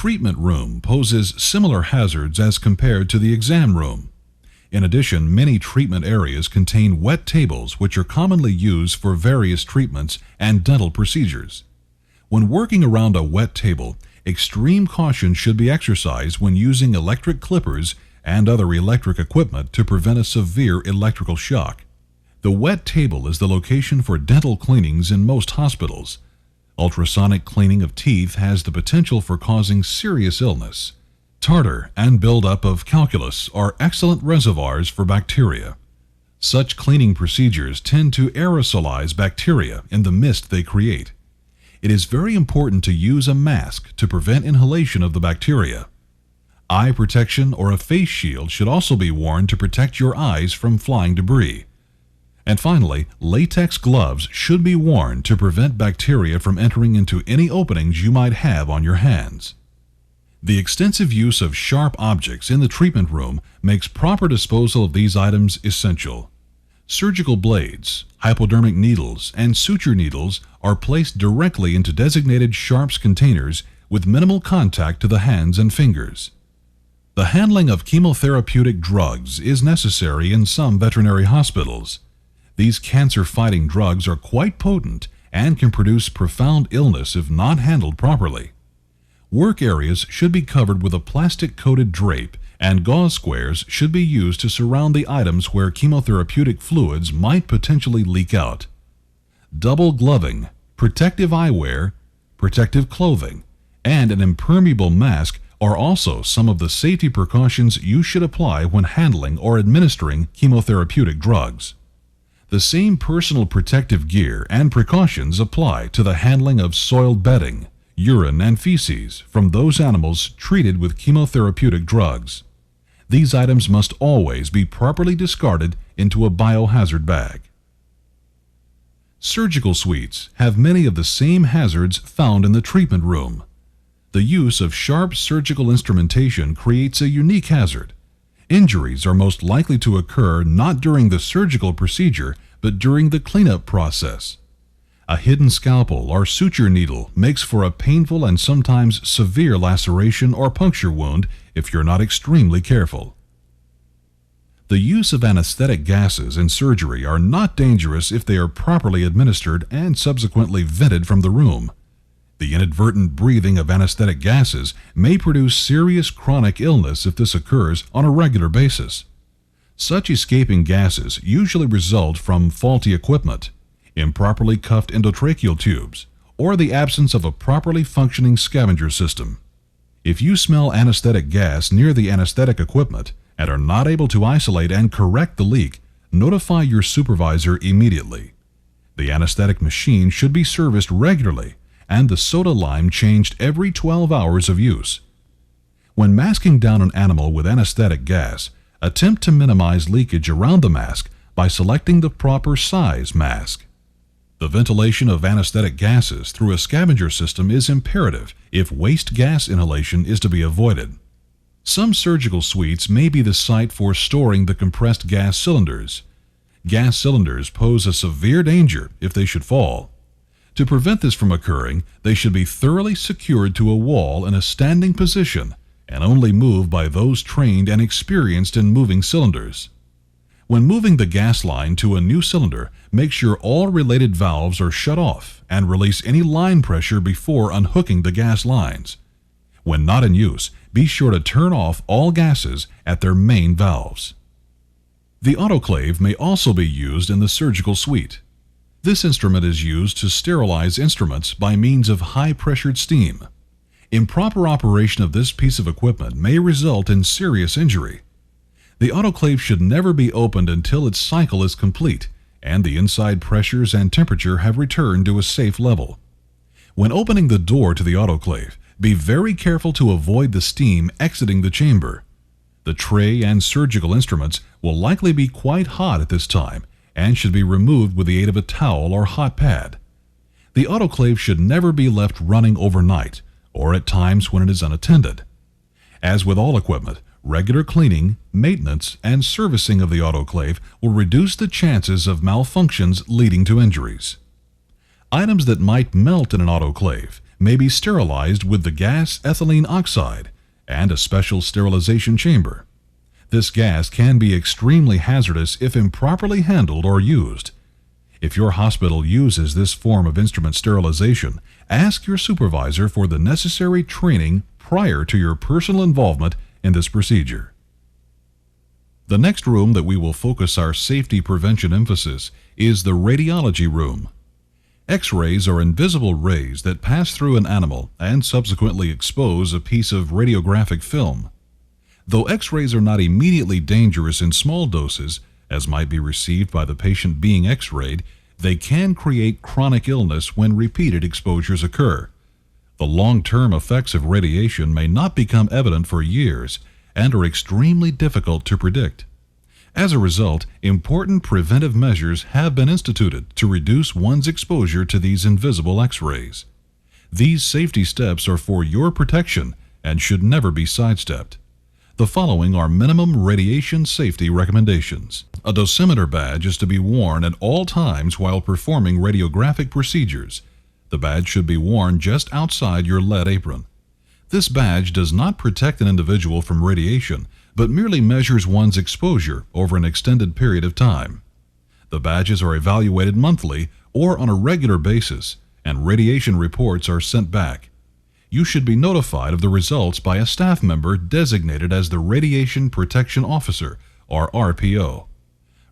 treatment room poses similar hazards as compared to the exam room. In addition, many treatment areas contain wet tables which are commonly used for various treatments and dental procedures. When working around a wet table, extreme caution should be exercised when using electric clippers and other electric equipment to prevent a severe electrical shock. The wet table is the location for dental cleanings in most hospitals. Ultrasonic cleaning of teeth has the potential for causing serious illness. Tartar and buildup of calculus are excellent reservoirs for bacteria. Such cleaning procedures tend to aerosolize bacteria in the mist they create. It is very important to use a mask to prevent inhalation of the bacteria. Eye protection or a face shield should also be worn to protect your eyes from flying debris. And finally, latex gloves should be worn to prevent bacteria from entering into any openings you might have on your hands. The extensive use of sharp objects in the treatment room makes proper disposal of these items essential. Surgical blades, hypodermic needles, and suture needles are placed directly into designated sharps containers with minimal contact to the hands and fingers. The handling of chemotherapeutic drugs is necessary in some veterinary hospitals. These cancer-fighting drugs are quite potent and can produce profound illness if not handled properly. Work areas should be covered with a plastic-coated drape, and gauze squares should be used to surround the items where chemotherapeutic fluids might potentially leak out. Double gloving, protective eyewear, protective clothing, and an impermeable mask are also some of the safety precautions you should apply when handling or administering chemotherapeutic drugs. The same personal protective gear and precautions apply to the handling of soiled bedding, urine, and feces from those animals treated with chemotherapeutic drugs. These items must always be properly discarded into a biohazard bag. Surgical suites have many of the same hazards found in the treatment room. The use of sharp surgical instrumentation creates a unique hazard. Injuries are most likely to occur not during the surgical procedure, but during the cleanup process. A hidden scalpel or suture needle makes for a painful and sometimes severe laceration or puncture wound if you're not extremely careful. The use of anesthetic gases in surgery are not dangerous if they are properly administered and subsequently vented from the room. The inadvertent breathing of anesthetic gases may produce serious chronic illness if this occurs on a regular basis. Such escaping gases usually result from faulty equipment, improperly cuffed endotracheal tubes, or the absence of a properly functioning scavenger system. If you smell anesthetic gas near the anesthetic equipment and are not able to isolate and correct the leak, notify your supervisor immediately. The anesthetic machine should be serviced regularly and the soda lime changed every 12 hours of use. When masking down an animal with anesthetic gas, attempt to minimize leakage around the mask by selecting the proper size mask. The ventilation of anesthetic gases through a scavenger system is imperative if waste gas inhalation is to be avoided. Some surgical suites may be the site for storing the compressed gas cylinders. Gas cylinders pose a severe danger if they should fall. To prevent this from occurring, they should be thoroughly secured to a wall in a standing position and only moved by those trained and experienced in moving cylinders. When moving the gas line to a new cylinder, make sure all related valves are shut off and release any line pressure before unhooking the gas lines. When not in use, be sure to turn off all gases at their main valves. The autoclave may also be used in the surgical suite. This instrument is used to sterilize instruments by means of high-pressured steam. Improper operation of this piece of equipment may result in serious injury. The autoclave should never be opened until its cycle is complete and the inside pressures and temperature have returned to a safe level. When opening the door to the autoclave, be very careful to avoid the steam exiting the chamber. The tray and surgical instruments will likely be quite hot at this time and should be removed with the aid of a towel or hot pad. The autoclave should never be left running overnight or at times when it is unattended. As with all equipment, regular cleaning, maintenance, and servicing of the autoclave will reduce the chances of malfunctions leading to injuries. Items that might melt in an autoclave may be sterilized with the gas ethylene oxide and a special sterilization chamber. This gas can be extremely hazardous if improperly handled or used. If your hospital uses this form of instrument sterilization, ask your supervisor for the necessary training prior to your personal involvement in this procedure. The next room that we will focus our safety prevention emphasis is the radiology room. X-rays are invisible rays that pass through an animal and subsequently expose a piece of radiographic film. Though X-rays are not immediately dangerous in small doses, as might be received by the patient being X-rayed, they can create chronic illness when repeated exposures occur. The long-term effects of radiation may not become evident for years and are extremely difficult to predict. As a result, important preventive measures have been instituted to reduce one's exposure to these invisible X-rays. These safety steps are for your protection and should never be sidestepped. The following are minimum radiation safety recommendations. A dosimeter badge is to be worn at all times while performing radiographic procedures. The badge should be worn just outside your lead apron. This badge does not protect an individual from radiation, but merely measures one's exposure over an extended period of time. The badges are evaluated monthly or on a regular basis, and radiation reports are sent back. You should be notified of the results by a staff member designated as the Radiation Protection Officer, or RPO.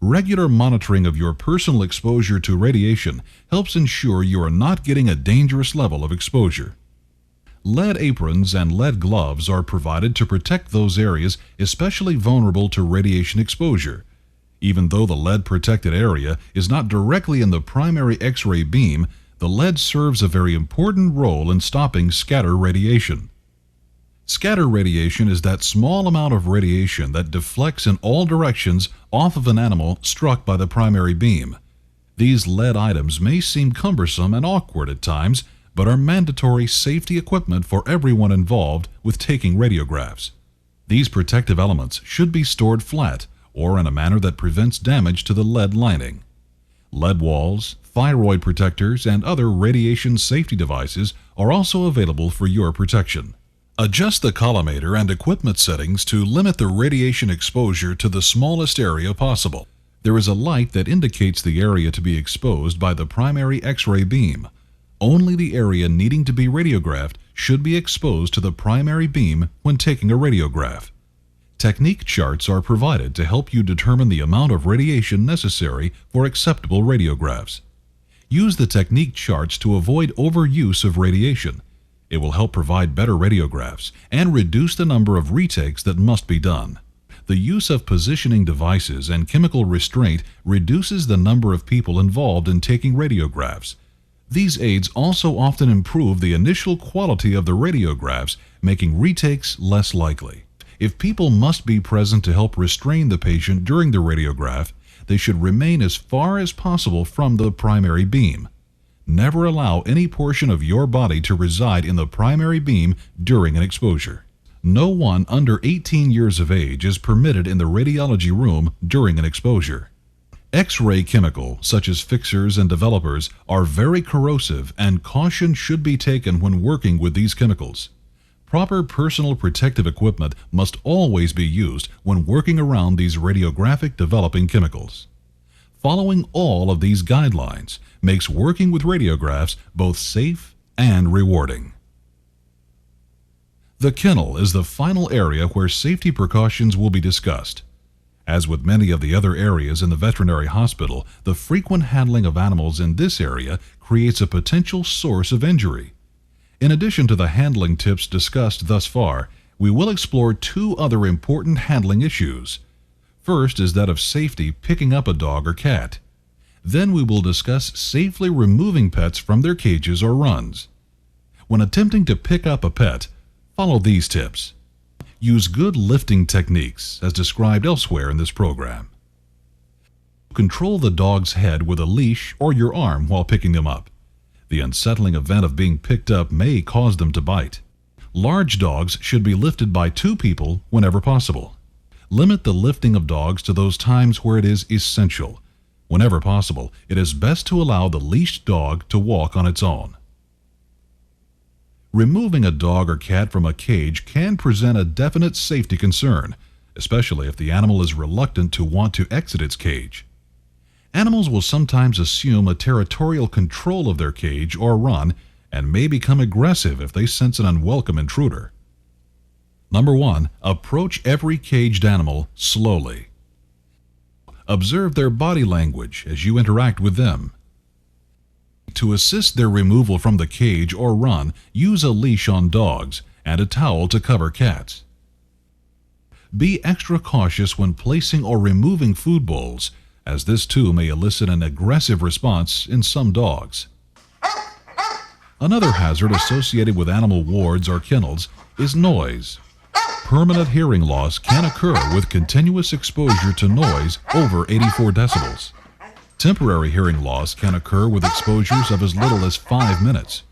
Regular monitoring of your personal exposure to radiation helps ensure you are not getting a dangerous level of exposure. Lead aprons and lead gloves are provided to protect those areas especially vulnerable to radiation exposure. Even though the lead-protected area is not directly in the primary X-ray beam, the lead serves a very important role in stopping scatter radiation. Scatter radiation is that small amount of radiation that deflects in all directions off of an animal struck by the primary beam. These lead items may seem cumbersome and awkward at times, but are mandatory safety equipment for everyone involved with taking radiographs. These protective elements should be stored flat or in a manner that prevents damage to the lead lining. Lead walls, thyroid protectors, and other radiation safety devices are also available for your protection. Adjust the collimator and equipment settings to limit the radiation exposure to the smallest area possible. There is a light that indicates the area to be exposed by the primary X-ray beam. Only the area needing to be radiographed should be exposed to the primary beam when taking a radiograph. Technique charts are provided to help you determine the amount of radiation necessary for acceptable radiographs. Use the technique charts to avoid overuse of radiation. It will help provide better radiographs and reduce the number of retakes that must be done. The use of positioning devices and chemical restraint reduces the number of people involved in taking radiographs. These aids also often improve the initial quality of the radiographs, making retakes less likely. If people must be present to help restrain the patient during the radiograph, they should remain as far as possible from the primary beam. Never allow any portion of your body to reside in the primary beam during an exposure. No one under 18 years of age is permitted in the radiology room during an exposure. X-ray chemical, such as fixers and developers, are very corrosive, and caution should be taken when working with these chemicals. Proper personal protective equipment must always be used when working around these radiographic developing chemicals. Following all of these guidelines makes working with radiographs both safe and rewarding. The kennel is the final area where safety precautions will be discussed. As with many of the other areas in the veterinary hospital, the frequent handling of animals in this area creates a potential source of injury. In addition to the handling tips discussed thus far, we will explore two other important handling issues. First is that of safely picking up a dog or cat. Then we will discuss safely removing pets from their cages or runs. When attempting to pick up a pet, follow these tips. Use good lifting techniques, as described elsewhere in this program. Control the dog's head with a leash or your arm while picking them up. The unsettling event of being picked up may cause them to bite. Large dogs should be lifted by two people whenever possible. Limit the lifting of dogs to those times where it is essential. Whenever possible, it is best to allow the leashed dog to walk on its own. Removing a dog or cat from a cage can present a definite safety concern, especially if the animal is reluctant to want to exit its cage. Animals will sometimes assume a territorial control of their cage or run and may become aggressive if they sense an unwelcome intruder. Number 1. Approach every caged animal slowly. Observe their body language as you interact with them. To assist their removal from the cage or run, use a leash on dogs and a towel to cover cats. Be extra cautious when placing or removing food bowls, as this too may elicit an aggressive response in some dogs. Another hazard associated with animal wards or kennels is noise. Permanent hearing loss can occur with continuous exposure to noise over 84 decibels. Temporary hearing loss can occur with exposures of as little as 5 minutes.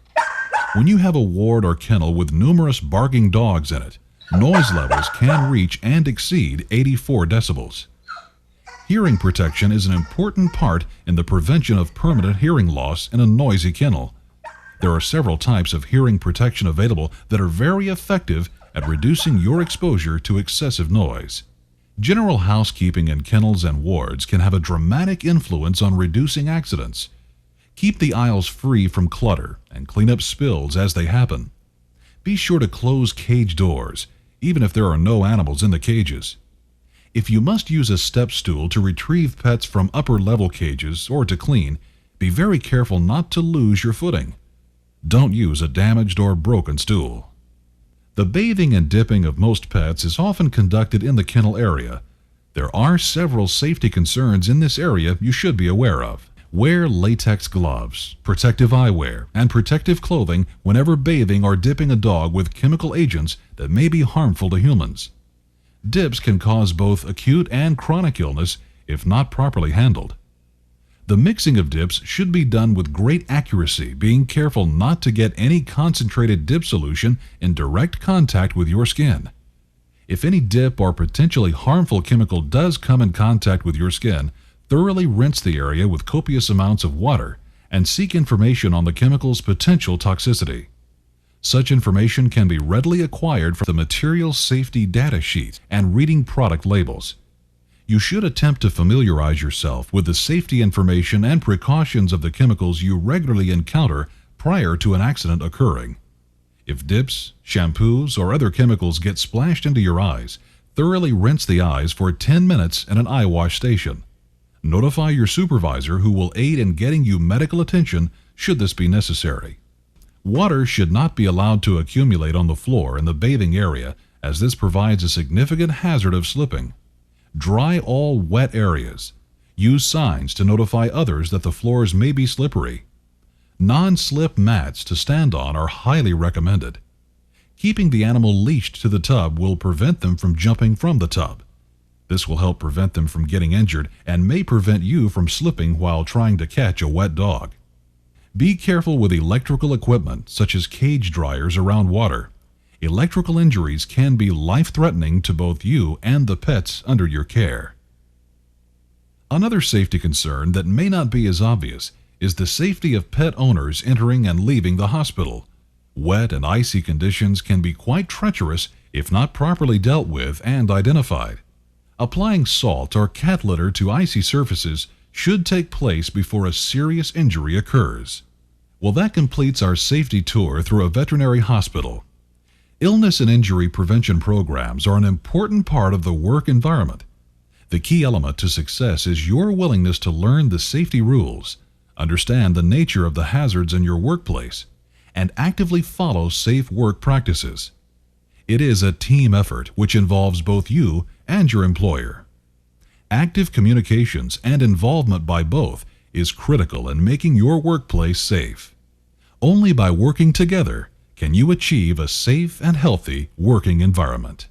When you have a ward or kennel with numerous barking dogs in it, noise levels can reach and exceed 84 decibels. Hearing protection is an important part in the prevention of permanent hearing loss in a noisy kennel. There are several types of hearing protection available that are very effective at reducing your exposure to excessive noise. General housekeeping in kennels and wards can have a dramatic influence on reducing accidents. Keep the aisles free from clutter and clean up spills as they happen. Be sure to close cage doors, even if there are no animals in the cages. If you must use a step stool to retrieve pets from upper-level cages or to clean, be very careful not to lose your footing. Don't use a damaged or broken stool. The bathing and dipping of most pets is often conducted in the kennel area. There are several safety concerns in this area you should be aware of. Wear latex gloves, protective eyewear, and protective clothing whenever bathing or dipping a dog with chemical agents that may be harmful to humans. Dips can cause both acute and chronic illness if not properly handled. The mixing of dips should be done with great accuracy, being careful not to get any concentrated dip solution in direct contact with your skin. If any dip or potentially harmful chemical does come in contact with your skin, thoroughly rinse the area with copious amounts of water and seek information on the chemical's potential toxicity. Such information can be readily acquired from the material safety data sheet and reading product labels. You should attempt to familiarize yourself with the safety information and precautions of the chemicals you regularly encounter prior to an accident occurring. If dips, shampoos, or other chemicals get splashed into your eyes, thoroughly rinse the eyes for 10 minutes at an eye wash station. Notify your supervisor, who will aid in getting you medical attention should this be necessary. Water should not be allowed to accumulate on the floor in the bathing area, as this provides a significant hazard of slipping. Dry all wet areas. Use signs to notify others that the floors may be slippery. Non-slip mats to stand on are highly recommended. Keeping the animal leashed to the tub will prevent them from jumping from the tub. This will help prevent them from getting injured and may prevent you from slipping while trying to catch a wet dog. Be careful with electrical equipment such as cage dryers around water. Electrical injuries can be life-threatening to both you and the pets under your care. Another safety concern that may not be as obvious is the safety of pet owners entering and leaving the hospital. Wet and icy conditions can be quite treacherous if not properly dealt with and identified. Applying salt or cat litter to icy surfaces should take place before a serious injury occurs. Well, that completes our safety tour through a veterinary hospital. Illness and injury prevention programs are an important part of the work environment. The key element to success is your willingness to learn the safety rules, understand the nature of the hazards in your workplace, and actively follow safe work practices. It is a team effort which involves both you and your employer. Active communications and involvement by both is critical in making your workplace safe. Only by working together can you achieve a safe and healthy working environment.